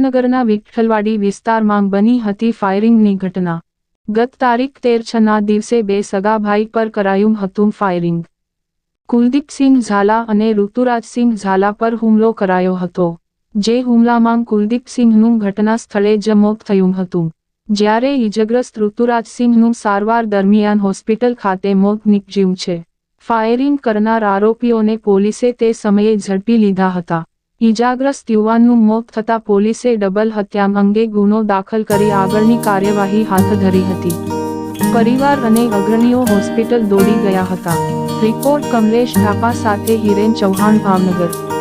ભાવનગરના વિઠ્ઠલવાડી વિસ્તારમાં બની હતી ફાયરિંગની ઘટના। ગત તારીખ 13/6ના દિવસે બે સગા ભાઈ પર કરાયું હતું ફાયરિંગ। કુલદીપસિંહ ઝાલા અને ઋતુરાજસિંહ ઝાલા પર હુમલો કરાયો હતો, જે હુમલામાં કુલદીપસિંહનું ઘટના સ્થળે જ મોત થયું હતું, જ્યારે ઈજાગ્રસ્ત ઋતુરાજસિંહનું સારવાર દરમિયાન હોસ્પિટલ ખાતે મોત નીપજ્યું છે। ફાયરિંગ કરનાર આરોપીઓને પોલીસે તે સમયે ઝડપી લીધા હતા। ઈજાગ્રસ્ત યુવાનનું મોત થતાં પોલીસે ડબલ હત્યા અંગે ગુનો દાખલ કરી આગળની કાર્યવાહી હાથ ધરી હતી। પરિવાર અને અગ્રણીઓ હોસ્પિટલ દોડી ગયા હતા। રિપોર્ટ કમલેશ ઢાપા સાથે હિરેન ચૌહાણ, ભાવનગર।